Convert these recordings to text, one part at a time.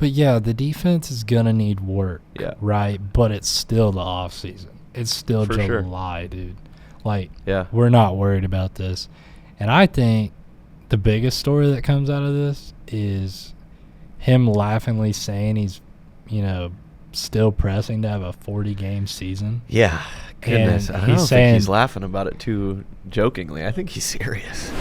But, yeah, the defense is going to need work, right? But it's still the offseason. It's still For July, dude. Like, Yeah. we're not worried about this. And I think the biggest story that comes out of this is him laughingly saying he's, still pressing to have a 40-game season. Yeah. Goodness. And I don't think he's laughing about it too jokingly. I think he's serious.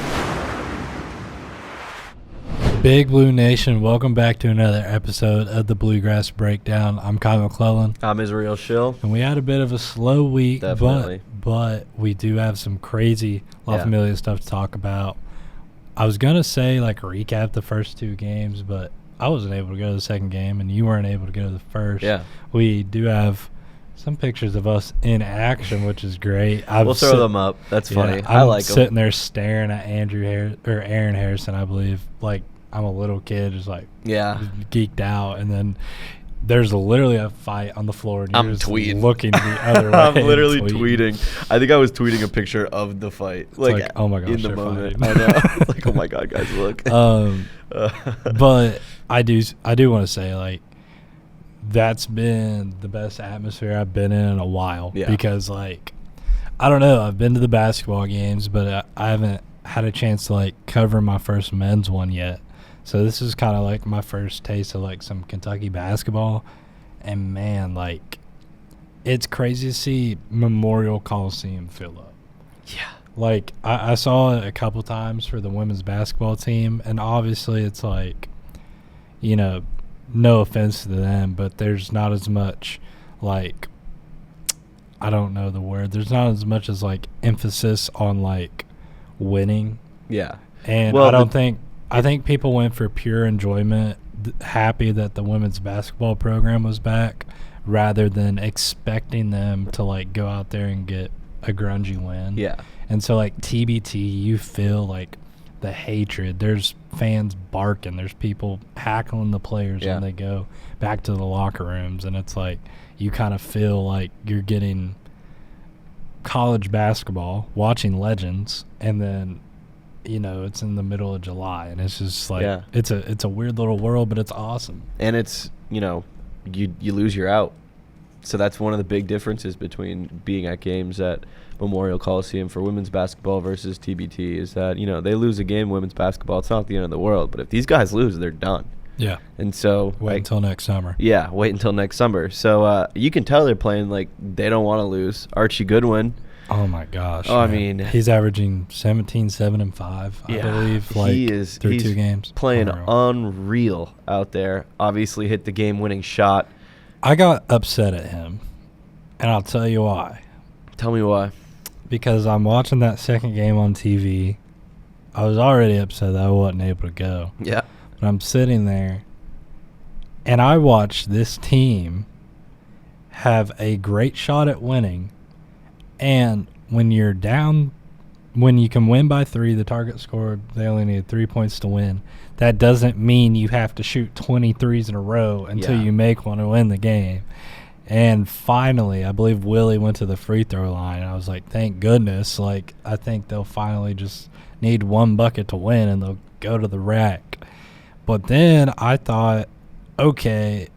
Big Blue Nation, welcome back to another episode of the Bluegrass Breakdown. I'm Kyle McClelland. I'm Israel Schill. And we had a bit of a slow week, Definitely. but we do have some crazy La Familia stuff to talk about. I was going to say, recap the first two games, but I wasn't able to go to the second game, and you weren't able to go to the first. Yeah. We do have some pictures of us in action, which is great. We'll throw them up. That's funny. I like them. I'm sitting there staring at Aaron Harrison, I believe, like I'm a little kid, just geeked out, and then there's literally a fight on the floor, and you're just tweeting, looking the other way. I'm literally tweeting. I think I was tweeting a picture of the fight, oh my gosh, in the moment. I know. It's oh my god, guys, look. But I do want to say, that's been the best atmosphere I've been in a while. Yeah. Because I don't know, I've been to the basketball games, but I haven't had a chance to cover my first men's one yet. So this is kind of my first taste of some Kentucky basketball, and man, it's crazy to see Memorial Coliseum fill up. Yeah. I saw it a couple times for the women's basketball team, and obviously it's no offense to them, but there's not as much I don't know the word. There's not as much as emphasis on winning. Yeah. And I think people went for pure enjoyment, happy that the women's basketball program was back, rather than expecting them to go out there and get a grungy win. Yeah. And so TBT, you feel the hatred. There's fans barking. There's people hackling the players when they go back to the locker rooms, and it's you kind of feel you're getting college basketball, watching legends, and then it's in the middle of July, and it's just it's a weird little world, but it's awesome. And it's you lose, you're out. So that's one of the big differences between being at games at Memorial Coliseum for women's basketball versus TBT is that they lose a game in women's basketball, it's not the end of the world, but if these guys lose, they're done. Yeah. And so wait until next summer. Yeah, wait until next summer. So you can tell they're playing they don't want to lose. Archie Goodwin. Oh my gosh! Oh, man. I mean, he's averaging 17, 7, and 5. I believe. He's 2 games. Playing unreal out there. Obviously, hit the game-winning shot. I got upset at him, and I'll tell you why. Tell me why. Because I'm watching that second game on TV. I was already upset that I wasn't able to go. Yeah. But I'm sitting there, and I watched this team have a great shot at winning. And when you're down, when you can win by 3, the target scored, they only needed 3 points to win. That doesn't mean you have to shoot 23s in a row until you make one to win the game. And finally, I believe Willie went to the free throw line. And I was like, thank goodness. I think they'll finally just need one bucket to win, and they'll go to the rack. But then I thought, okay,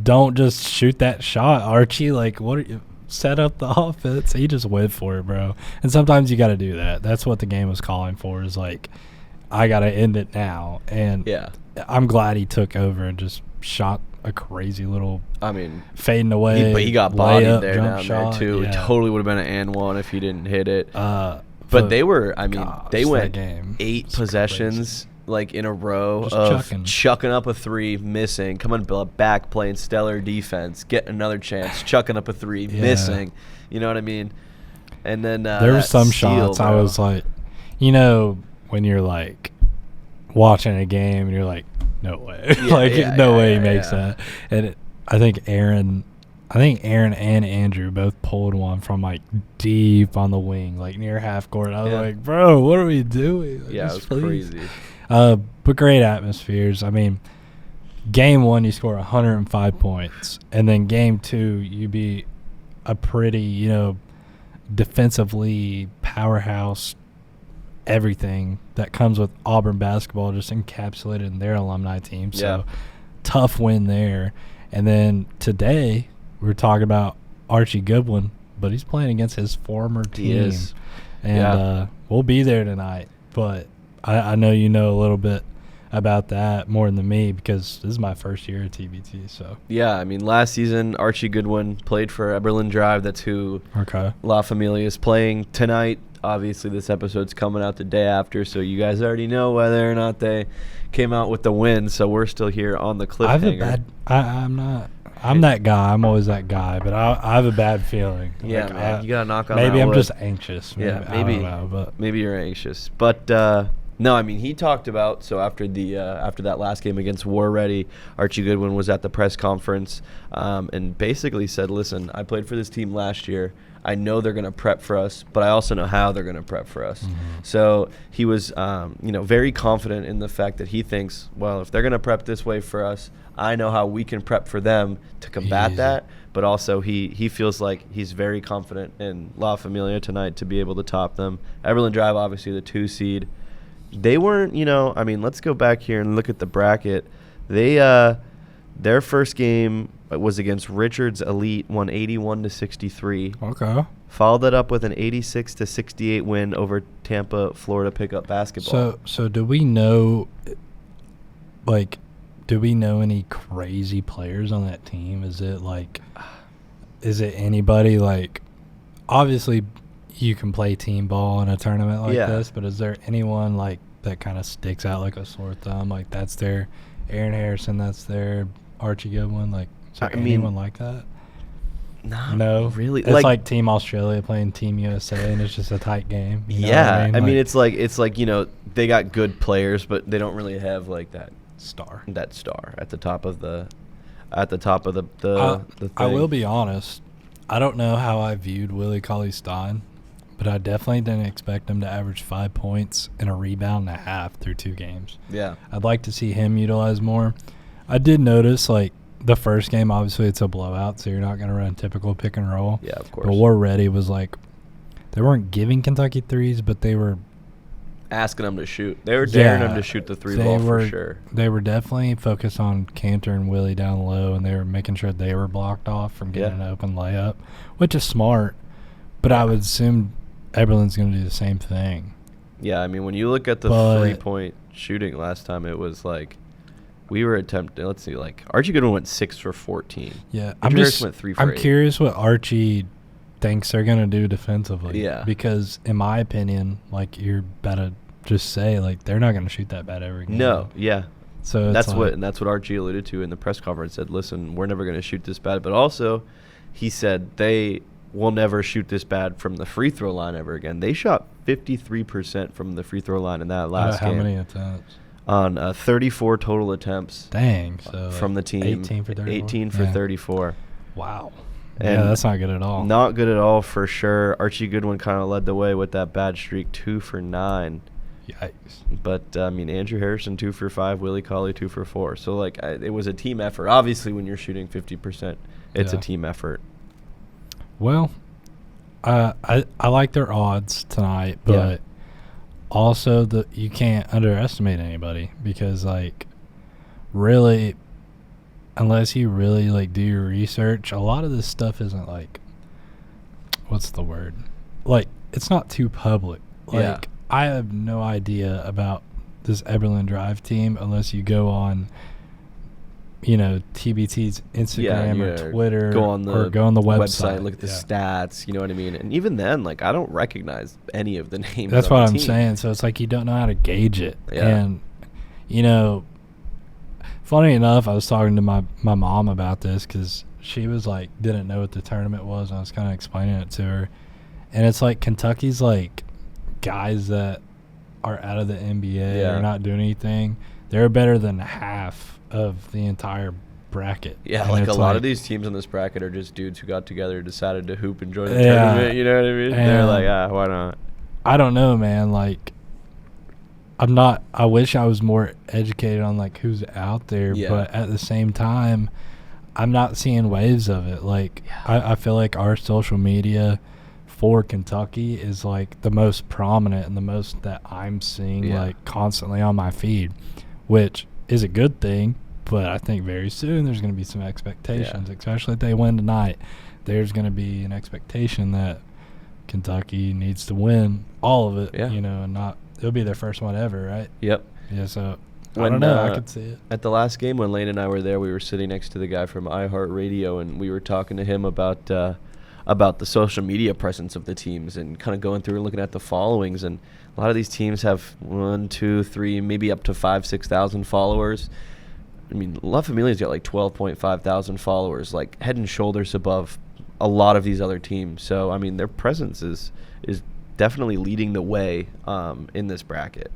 don't just shoot that shot, Archie. What are you? Set up the offense. He just went for it, bro. And sometimes you got to do that. That's what the game was calling for, is I got to end it now. And I'm glad he took over and just shot a crazy little fading away. But he got bodied layup, there down shot. there, too. Yeah. It totally would have been an and one if he didn't hit it. But they were, they went 8 possessions. In a row just of chucking up a 3, missing, coming back, playing stellar defense, getting another chance, chucking up a 3, missing. You know what I mean? And then there were some shots bro. I was when you're watching a game and you're no way, no way he makes that. And I think Aaron and Andrew both pulled one from deep on the wing, near half court. I was bro, what are we doing? It was crazy. But great atmospheres. Game 1, you score 105 points. And then game 2, you be a pretty, defensively powerhouse, everything that comes with Auburn basketball just encapsulated in their alumni team. So tough win there. And then today we're talking about Archie Goodwin, but he's playing against his former team. He is. And we'll be there tonight. But I know you know a little bit about that more than me because this is my first year at TBT. So Yeah, I mean, last season, Archie Goodwin played for Eberlin Drive. That's who La Familia is playing tonight. Obviously, this episode's coming out the day after, so you guys already know whether or not they came out with the win. So we're still here on the cliffhanger. I'm that guy. I'm always that guy, but I have a bad feeling. Yeah, like, man, you gotta knock on maybe that I'm wood. just anxious. Maybe, I don't know, but maybe you're anxious. But no, I mean, he talked about, so after that last game against War Ready, Archie Goodwin was at the press conference and basically said, listen, I played for this team last year. I know they're going to prep for us, but I also know how they're going to prep for us. Mm-hmm. So he was, very confident in the fact that he thinks, well, if they're going to prep this way for us, I know how we can prep for them to combat that. But also he feels like he's very confident in La Familia tonight to be able to top them. Eberlin Drive, obviously the 2 seed. They weren't, let's go back here and look at the bracket. They their first game was against Richards Elite, won 81-63. Okay. Followed that up with an 86-68 win over Tampa, Florida pickup basketball. So do we know any crazy players on that team? Is it anybody obviously you can play team ball in a tournament like this, but is there anyone that kind of sticks out like a sore thumb? That's their Aaron Harrison, that's their Archie Goodwin. Is there anyone like that? No, really. It's like Team Australia playing Team USA, and it's just a tight game. You know what I mean? It's like they got good players, but they don't really have that star. That star at the top of the thing. I will be honest. I don't know how I viewed Willie Cauley-Stein, but I definitely didn't expect him to average 5 points and a rebound and a half through 2 games. Yeah. I'd like to see him utilized more. I did notice, the first game, obviously it's a blowout, so you're not going to run typical pick and roll. Yeah, of course. But War Ready was they weren't giving Kentucky threes, but they were asking them to shoot. They were daring them to shoot the 3 ball for sure. They were definitely focused on Cantor and Willie down low, and they were making sure they were blocked off from getting an open layup, which is smart. But I would assume Eberlin's going to do the same thing. Yeah, I mean, when you look at the 3-point shooting last time, it was we were attempting. Let's see, Archie Goodwin went 6 for 14. Yeah, went 3 for 8. I'm curious what Archie thinks they're going to do defensively. Yeah. Because in my opinion, you're about to just say, they're not going to shoot that bad every game. No, yeah. So that's what Archie alluded to in the press conference. Said, listen, we're never going to shoot this bad. But also, he said they will never shoot this bad from the free throw line ever again. They shot 53% from the free throw line in that last game. How many attempts? On 34 total attempts. Dang. So from the team. 18 for 34. 18 for 34. Wow. And that's not good at all. Not good at all for sure. Archie Goodwin kind of led the way with that bad streak, 2 for 9. Yikes. But, Andrew Harrison, 2 for 5. Willie Cauley, 2 for 4. So, it was a team effort. Obviously, when you're shooting 50%, it's a team effort. Well, I like their odds tonight, but also you can't underestimate anybody because, really, unless you really, do your research, a lot of this stuff isn't, what's the word? It's not too public. I have no idea about this Eberlin Drive team unless you go on, TBT's Instagram or Twitter, go on the website, look at the stats. You know what I mean? And even then, I don't recognize any of the names. That's what I'm team. saying. So it's you don't know how to gauge it. Yeah. And funny enough, I was talking to my mom about this because she was didn't know what the tournament was, and I was kind of explaining it to her. And it's Kentucky's guys that are out of the NBA or not doing anything. They're better than half of the entire bracket. Yeah, a lot of these teams in this bracket are just dudes who got together, decided to hoop and join the tournament. You know what I mean? And they're why not? I don't know, man. I wish I was more educated on who's out there, but at the same time, I'm not seeing waves of it. I feel our social media for Kentucky is the most prominent and the most that I'm seeing constantly on my feed, which is a good thing But I think very soon there's going to be some expectations, especially if they win tonight. There's going to be an expectation that Kentucky needs to win all of it, and not – it'll be their first one ever, right? Yep. Yeah, so I don't know. I could see it. At the last game when Lane and I were there, we were sitting next to the guy from iHeartRadio, and we were talking to him about the social media presence of the teams and kind of going through and looking at the followings. And a lot of these teams have 1, 2, 3, maybe up to 5,000, 6,000 followers. I mean, La Familia's got like 12.5 thousand followers, like head and shoulders above a lot of these other teams. So, I mean, their presence is definitely leading the way in this bracket.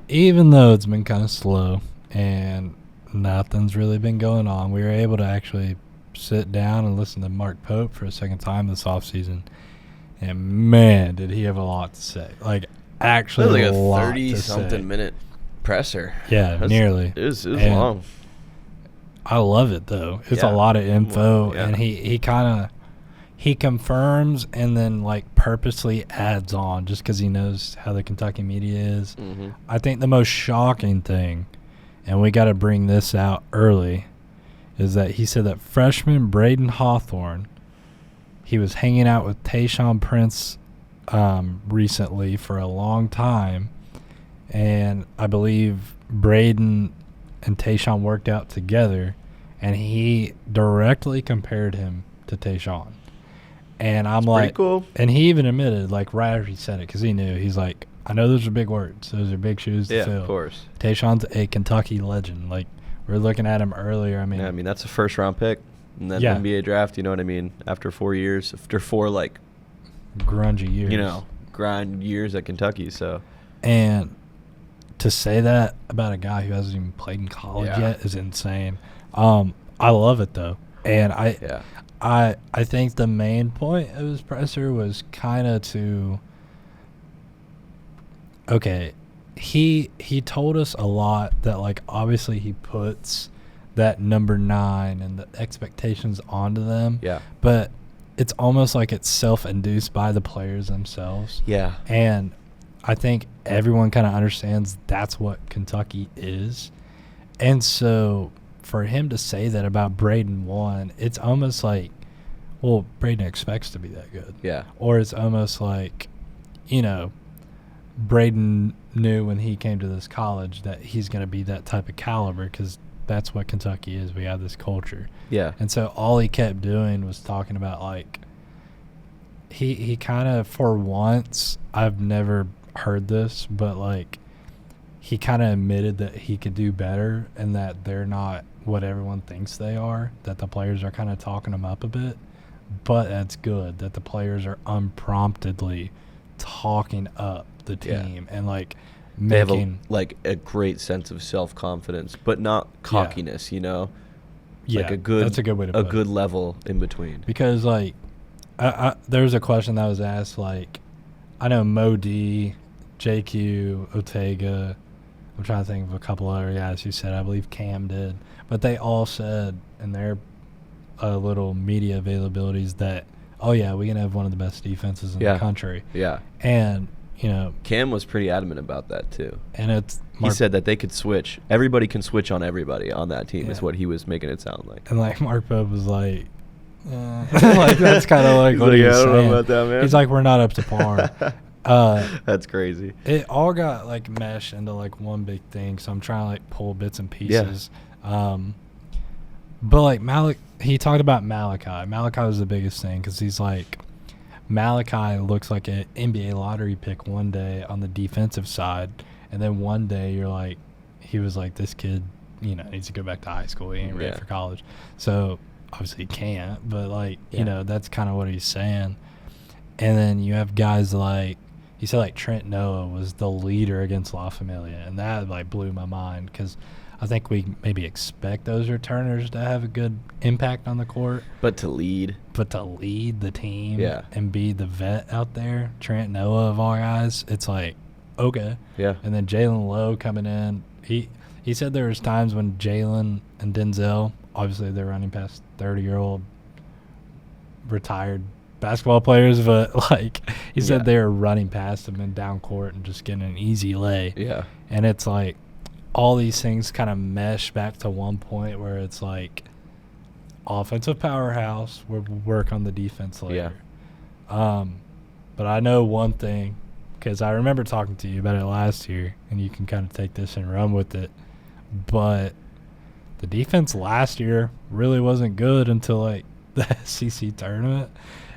Even though it's been kind of slow and nothing's really been going on, we were able to actually sit down and listen to Mark Pope for a second time this offseason. And, man, did he have a lot to say. Like, actually it was a lot like a 30-something minute presser. Yeah, nearly. It was long. I love it, though. It's a lot of info, and he confirms and then, like, purposely adds on just because he knows how the Kentucky media is. Mm-hmm. I think the most shocking thing, and we got to bring this out early, is that he said that freshman Braden Hawthorne, he was hanging out with Tayshaun Prince recently for a long time, and I believe Braden and Tayshaun worked out together, and he directly compared him to Tayshaun. And I'm like, cool. And he even admitted, like, right after he said it, because he knew, he's like, I know those are big words. Those are big shoes to fill. Yeah, of course. Tayshaun's a Kentucky legend. Like, we were looking at him earlier. I mean, that's a first-round pick in that NBA draft, you know what I mean? After 4 years, after 4, like, grungy years. Grind years at Kentucky, so. And to say that about a guy who hasn't even played in college yet is insane. I love it, though. And I think the main point of his presser was kind of to he told us a lot that, like, obviously he puts that number 9 and the expectations onto them. Yeah. But it's almost like it's self-induced by the players themselves. Yeah. And I think everyone kind of understands that's what Kentucky is. And so for him to say that about Braden 1, it's almost like, well, Braden expects to be that good. Yeah. Or it's almost like, Braden knew when he came to this college that he's going to be that type of caliber because that's what Kentucky is. We have this culture. Yeah. And so all he kept doing was talking about, like, he kind of, for once, I've never heard this, but, like, he kind of admitted that he could do better and that they're not what everyone thinks they are, that the players are kind of talking them up a bit. But that's good that the players are unpromptedly talking up the team and, like, making – they have a great sense of self-confidence, but not cockiness, Yeah, like that's a good way to put it. A good level in between. Because, like, there was a question that was asked, like, I know Mo D, JQ, Ortega, I'm trying to think of a couple other guys who said, I believe Cam did, but they all said in their little media availabilities that, oh, yeah, we can have one of the best defenses in the country. Yeah. And, Cam was pretty adamant about that, too. And he said that they could switch. Everybody can switch on everybody on that team is what he was making it sound like. And, like, Mark Pope was like, like, that's kind of like what he was saying. I don't know about that, man. He's like, we're not up to par. That's crazy. It all got, like, meshed into, like, one big thing, so I'm trying to, like, pull bits and pieces. But, like, he talked about Malachi. Malachi was the biggest thing because he's like, Malachi looks like an NBA lottery pick one day on the defensive side, and then one day you're like, he was like, this kid, needs to go back to high school. He ain't ready for college. So, obviously he can't, but, like, that's kind of what he's saying. And then you have guys like, he said, like, Trent Noah was the leader against La Familia, and that, like, blew my mind because I think we maybe expect those returners to have a good impact on the court. But to lead the team and be the vet out there, Trent Noah of all guys, it's like, okay. Yeah. And then Jalen Lowe coming in, he said there was times when Jalen and Denzel, obviously they're running past 30-year-old retired basketball players, but, like, he said they were running past him in down court and just getting an easy lay. Yeah. And it's like, all these things kind of mesh back to one point where it's like offensive powerhouse, we'll work on the defense later. But I know one thing, because I remember talking to you about it last year, and you can kind of take this and run with it. But the defense last year really wasn't good until like the SEC tournament.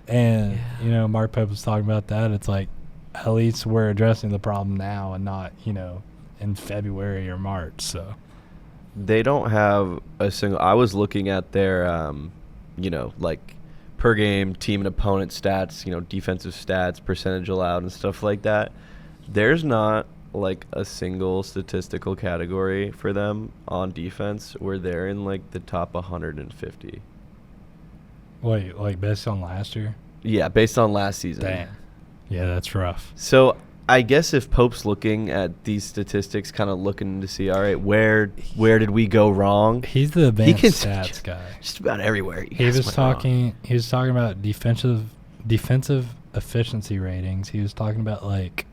And, you know, Mark Pope was talking about that. It's like, at least we're addressing the problem now and not, you know, in February or March. So they don't have a single. I was looking at their, you know, like per game team and opponent stats, you know, defensive stats, percentage allowed, and stuff like that. There's not like a single statistical category for them on defense where they're in like the top 150. Wait, like based on last year? Yeah, based on last season. Damn. Yeah, that's rough. So I guess if Pope's looking at these statistics, kind of looking to see, all right, where did we go wrong? He's the advanced stats guy. Just about everywhere. He was talking about defensive efficiency ratings. He was talking about like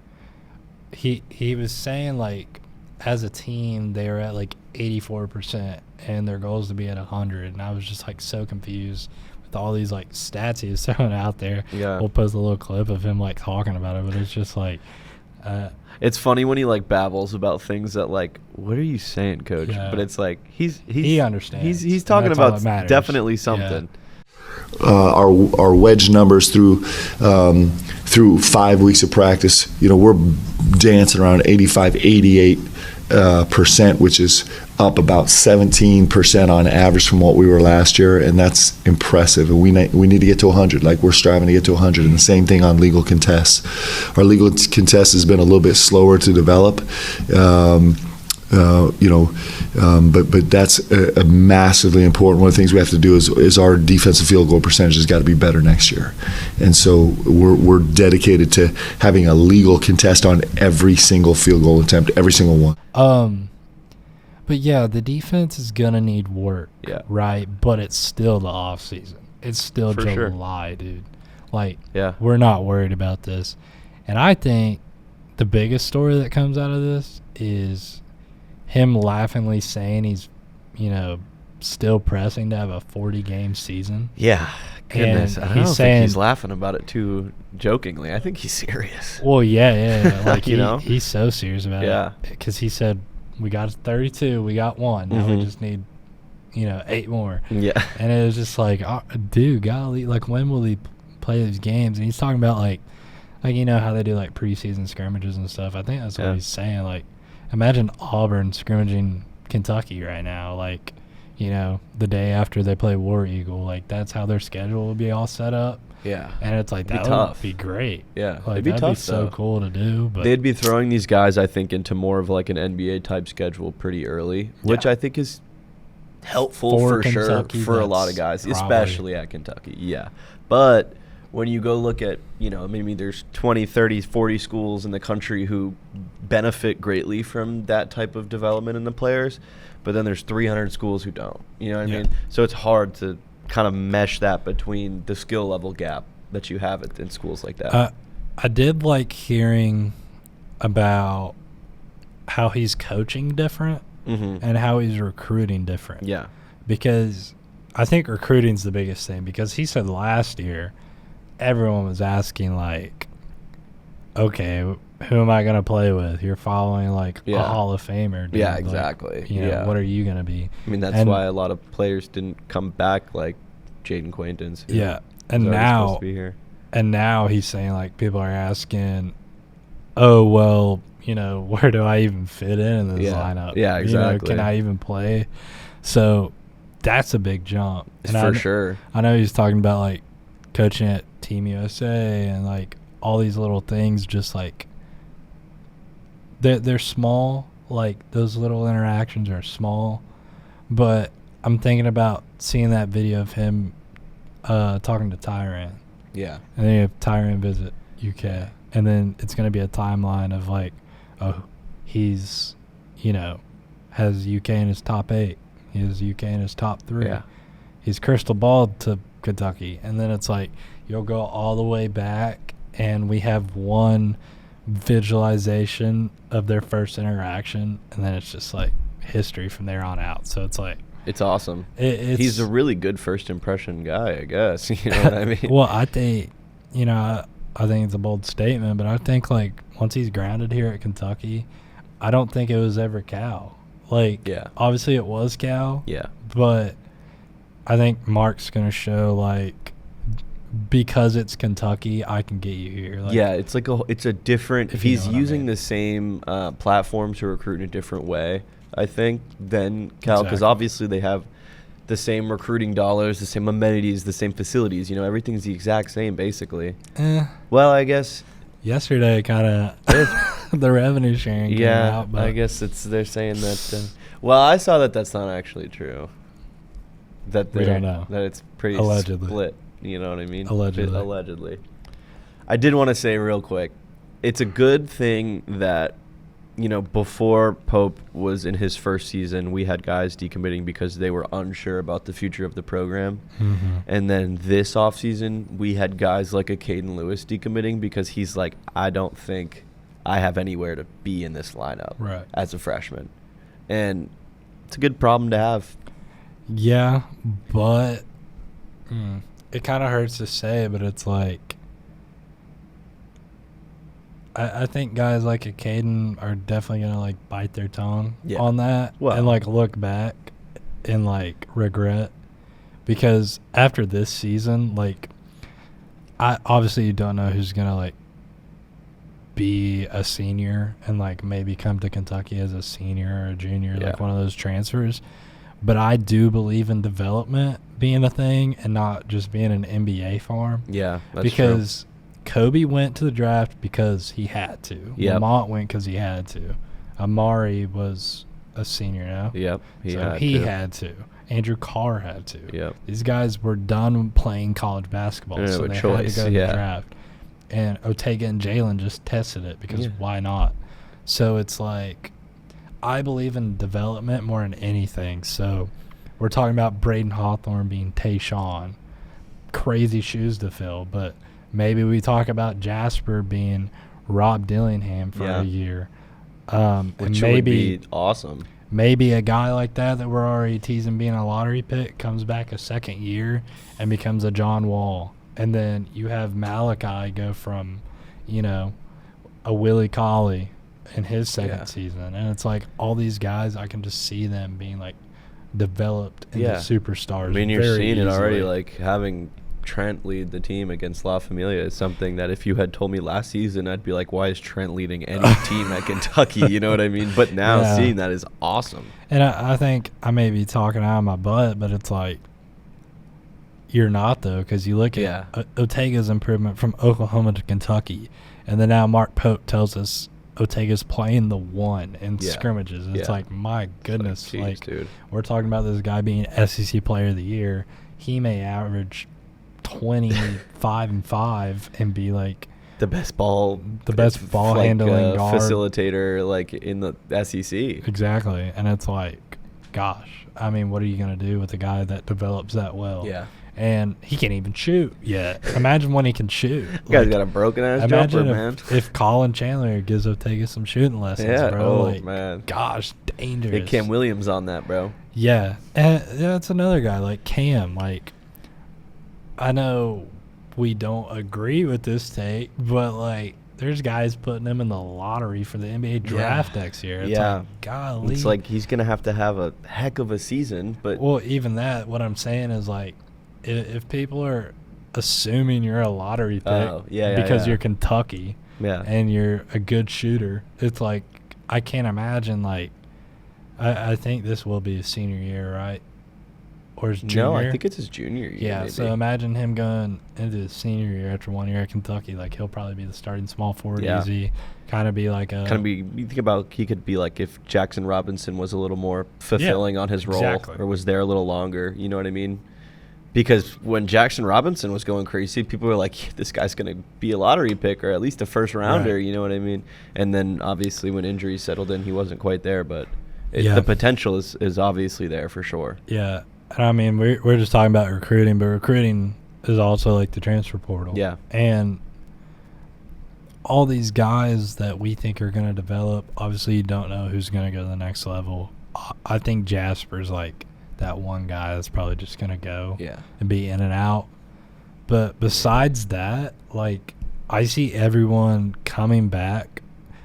he was saying like as a team they were at like 84% and their goal is to be at 100, and I was just like so confused with all these like stats he was throwing out there. Yeah, we'll post a little clip of him like talking about it, but it's just like it's funny when he like babbles about things that like, what are you saying, coach? Yeah. But it's like he understands. He's talking about definitely something. Yeah. Our wedge numbers through 5 weeks of practice, you know, we're dancing around 85, 88%, which is up about 17% on average from what we were last year, and that's impressive. And we need to get to 100. Like, we're striving to get to 100. And the same thing on legal contests. Our legal contest has been a little bit slower to develop. But that's a massively important. One of the things we have to do is our defensive field goal percentage has got to be better next year, and so we're dedicated to having a legal contest on every single field goal attempt, every single one. But yeah, the defense is gonna need work, right? But it's still the off season. It's still For July, sure. dude. Like, we're not worried about this, and I think the biggest story that comes out of this is him laughingly saying he's, you know, still pressing to have a 40-game season. Yeah, goodness. And I don't think he's laughing about it too jokingly. I think he's serious. Well, yeah. Like, you know? He's so serious about it. Because he said, we got 32, we got one. Now we just need, you know, 8 more. Yeah. And it was just like, oh, dude, golly, like, when will he play these games? And he's talking about, like, you know how they do, like, preseason scrimmages and stuff. I think that's what he's saying. Like, imagine Auburn scrimmaging Kentucky right now, like, you know, the day after they play War Eagle. Like, that's how their schedule will be all set up. Yeah. And it's like, that would be great. Yeah. Like, it'd be that'd tough, be so cool to do. But they'd be throwing these guys, I think, into more of like an NBA-type schedule pretty early, which I think is helpful for Kentucky, sure for a lot of guys, especially at Kentucky. Yeah. But when you go look at, you know, maybe there's 20, 30, 40 schools in the country who benefit greatly from that type of development in the players, but then there's 300 schools who don't. You know what I mean? So it's hard to kind of mesh that between the skill level gap that you have in schools like that. I did like hearing about how he's coaching different and how he's recruiting different. Yeah. Because I think recruiting's the biggest thing, because he said last year everyone was asking, like, okay, who am I going to play with? You're following, like, a Hall of Famer. Dude. Yeah, like, exactly. you know, what are you going to be? I mean, that's why a lot of players didn't come back, like Jaden Quaintance. And now he's saying, like, people are asking, oh, well, you know, where do I even fit in this lineup? Yeah, exactly. You know, can I even play? So that's a big jump. And for sure. I know he's talking about, like, coaching at Team USA and, like, all these little things, just, like, they're small. Like, those little interactions are small. But I'm thinking about seeing that video of him talking to Tyrann. Yeah. And then you have Tyrann visit UK. And then it's going to be a timeline of, like, oh, he's, you know, has UK in his top 8. He has UK in his top 3. Yeah. He's crystal balled to Kentucky. And then it's like, you'll go all the way back, and we have one visualization of their first interaction, and then it's just like history from there on out. So it's like It's awesome. it's He's a really good first impression guy, I guess. You know what I mean? well, I think, you know, I think it's a bold statement, but I think like once he's grounded here at Kentucky, I don't think it was ever Cal. Like, Yeah. obviously it was Cal, Yeah. but I think Mark's going to show, like, because it's Kentucky, I can get you here. Like, Yeah, it's like it's a different. If you He's know what I using mean. the same platform to recruit in a different way, I think, than Cal, because Exactly. obviously they have the same recruiting dollars, the same amenities, the same facilities. You know, everything's the exact same, basically. Well, I guess. Yesterday, kind of, the revenue sharing came Yeah, out. But I guess they're saying that. Well, I saw that that's not actually true. That We don't know. That it's pretty Allegedly. split. You know what I mean? Allegedly. Allegedly. I did want to say real quick, it's a good thing that, you know, before Pope was in his first season, we had guys decommitting because they were unsure about the future of the program. Mm-hmm. And then this offseason, we had guys like a Caden Lewis decommitting because he's like, I don't think I have anywhere to be in this lineup Right. as a freshman. And it's a good problem to have. Yeah, but it kind of hurts to say, but it's like I think guys like a Caden are definitely gonna like bite their tongue Yeah. on that Well. and like look back and like regret, because after this season, like obviously you don't know who's gonna like be a senior and like maybe come to Kentucky as a senior or a junior, Yeah. like one of those transfers. But I do believe in development being a thing and not just being an NBA farm. Yeah, that's Because Kobe went to the draft because he had to. Yep. Lamont went because he had to. Amari was a senior now. true. Yep. He had to. Andrew Carr had to. Yep. These guys were done playing college basketball, They didn't so have they a had to choice, go to yeah. the draft. And Otega and Jalen just tested it because Yeah. why not? So it's like, I believe in development more than anything. So we're talking about Braden Hawthorne being Tayshawn. Crazy shoes to fill, but maybe we talk about Jasper being Rob Dillingham for Yeah. a year. Which And would maybe be awesome. maybe a guy like that we're already teasing being a lottery pick comes back a second year and becomes a John Wall. And then you have Malachi go from, you know, a Willie Colley in his second Yeah. season. And it's like all these guys, I can just see them being like developed into Yeah. superstars. I mean, you're very seeing it already. easily. Like having Trent lead the team against La Familia is something that if you had told me last season, I'd be like, why is Trent leading any team at Kentucky? You know what I mean? But now Yeah. seeing that is awesome. And I think I may be talking out of my butt, but it's like you're not, though, because you look at Yeah. Otega's improvement from Oklahoma to Kentucky, and then now Mark Pope tells us Otega's playing the one in Yeah. scrimmages. It's Yeah. like, my goodness, Jeez, like dude. we're talking about this guy being SEC Player of the Year. He may average 25-5 and be like The best ball handling guard. facilitator like in the SEC. Exactly. And it's like, gosh, I mean, what are you going to do with a guy that develops that well? Yeah. And he can't even shoot yet. Imagine when he can shoot. Guy's Like, got a broken ass imagine jumper, man. if Colin Chandler gives Otega some shooting lessons, Yeah. bro. Oh, like, man. gosh, dangerous. Get Cam Williams on that, bro. Yeah. And that's another guy like Cam. Like, I know we don't agree with this take, but like, there's guys putting him in the lottery for the NBA draft next year. It's Yeah. like, golly. It's like he's going to have a heck of a season, but Well, even that, what I'm saying is like, if people are assuming you're a lottery pick because you're Kentucky yeah. and you're a good shooter, it's like, I can't imagine, like, I think this will be his senior year, right? Or his junior? No, I think it's his junior year. Yeah, maybe. so imagine him going into his senior year after 1 year at Kentucky. Like, he'll probably be the starting small forward Yeah. easy. Kind of be like a... you think about he could be like if Jackson Robinson was a little more fulfilling on his role exactly. or was there a little longer, you know what I mean? Because when Jackson Robinson was going crazy, people were like, this guy's going to be a lottery pick or at least a first rounder, Right. you know what I mean? And then obviously when injuries settled in, he wasn't quite there, but Yeah. the potential is obviously there for sure. Yeah. And I mean, we're just talking about recruiting, but recruiting is also like the transfer portal. Yeah. And all these guys that we think are going to develop, obviously you don't know who's going to go to the next level. I think Jasper's like that one guy that's probably just going to go and be in and out. But besides that, like, I see everyone coming back.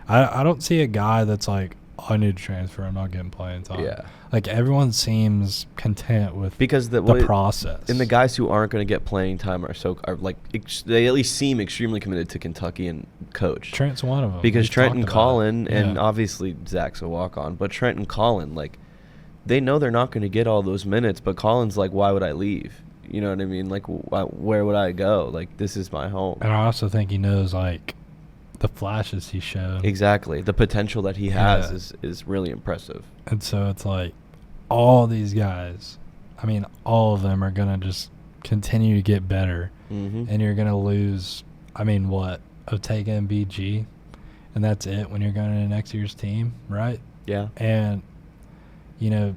I don't see a guy that's like, oh, I need to transfer. I'm not getting playing time. Yeah. Like, everyone seems content with because the process. And the guys who aren't going to get playing time are like they at least seem extremely committed to Kentucky and coach. Trent's one of them. Because Trent and Colin, and obviously Zach's a walk-on, but Trent and Colin, like, they know they're not going to get all those minutes, but Colin's like, why would I leave? You know what I mean? Like, where would I go? Like, this is my home. And I also think he knows, like, the flashes he showed. Exactly. The potential that he has is really impressive. And so it's like, all these guys, I mean, all of them are going to just continue to get better. Mm-hmm. And you're going to lose, I mean, what? Otega and BG? And that's it when you're going into next year's team, right? Yeah. And, you know,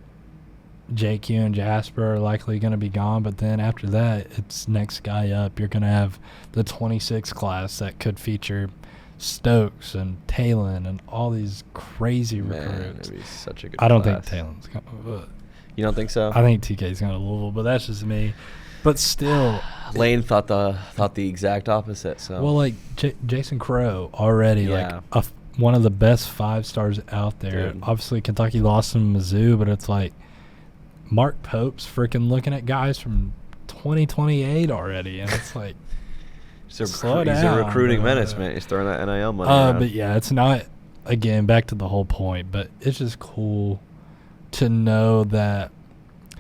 JQ and Jasper are likely going to be gone, but then after that, it's next guy up. You're going to have the 26 class that could feature Stokes and Talon and all these crazy recruits. It'd be such a good I don't class. think Talon's going to. You don't think so? I think TK's going to Louisville, but that's just me. But still, Lane thought the exact opposite. So well, like Jason Crow already, like one of the best 5-stars out there. Dude. Obviously, Kentucky lost him to Mizzou, but it's like Mark Pope's freaking looking at guys from 2028 already, and it's like, he's a recruiting menace, man. He's throwing that NIL money around. But yeah, it's not, again, back to the whole point, but it's just cool to know that,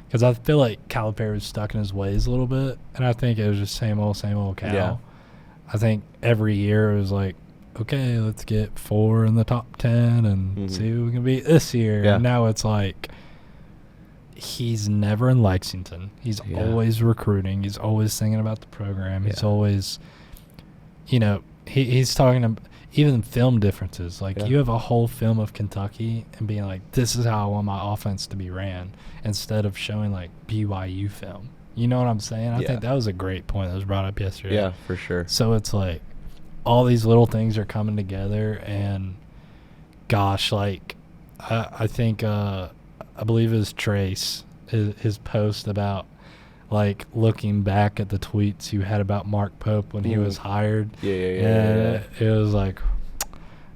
because I feel like Calipari was stuck in his ways a little bit, and I think it was just same old Cal. Yeah. I think every year it was like, okay, let's get 4 in the top 10 and see who we can beat this year. Yeah. And now it's like, he's never in Lexington. He's always recruiting. He's always thinking about the program. He's always, you know, he's talking about even film differences. Like, you have a whole film of Kentucky and being like, this is how I want my offense to be ran, instead of showing, like, BYU film. You know what I'm saying? I think that was a great point that was brought up yesterday. Yeah, for sure. So it's like, all these little things are coming together, and gosh, like, I think, I believe it was Trace, his post about, like, looking back at the tweets you had about Mark Pope when he was hired. Yeah. It was like,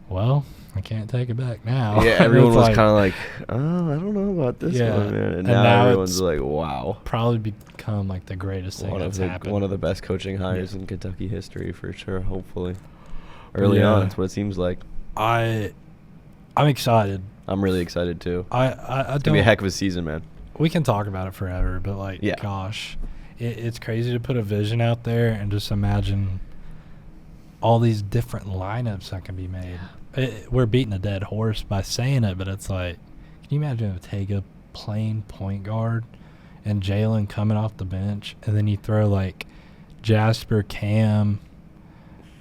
well, I can't take it back now. Yeah, everyone was kind of like, oh, I don't know about this one, man. And now everyone's like, wow. Probably become, like, the greatest thing that's happened. One of the best coaching hires in Kentucky history, for sure, hopefully. Early on, it's what it seems like. I'm excited. I'm really excited, too. It's going to be a heck of a season, man. We can talk about it forever, but, like, gosh, it's crazy to put a vision out there and just imagine all these different lineups that can be made. We're beating a dead horse by saying it, but it's like, can you imagine Otega playing point guard and Jalen coming off the bench, and then you throw, like, Jasper, Cam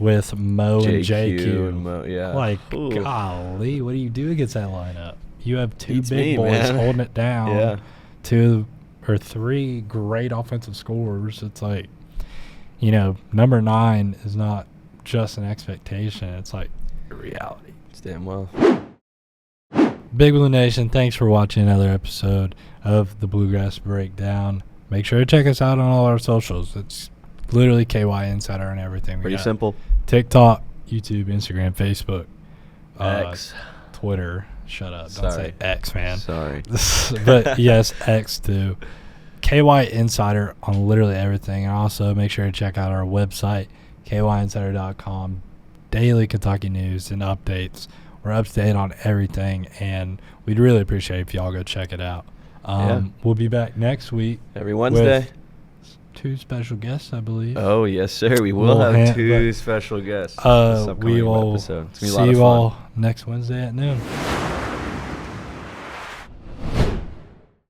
with Mo and JQ. And Mo, Like, golly, what do you do against that lineup? You have two big boys holding it down. Yeah. 2 or 3 great offensive scorers. It's like, you know, number 9 is not just an expectation. It's like a reality. It's damn well. Big Blue Nation, thanks for watching another episode of the Bluegrass Breakdown. Make sure to check us out on all our socials. It's literally KY Insider and everything. Pretty simple. TikTok, YouTube, Instagram, Facebook, X, Twitter. Shut up. Don't say X, man. Sorry. But yes, X too. KY Insider on literally everything. And also make sure to check out our website, kyinsider.com. Daily Kentucky news and updates. We're up to date on everything, and we'd really appreciate if y'all go check it out. We'll be back next week. Every Wednesday. With 2 special guests, I believe. Oh, yes, sir. We will have 2 special guests. We will see you all next Wednesday at noon.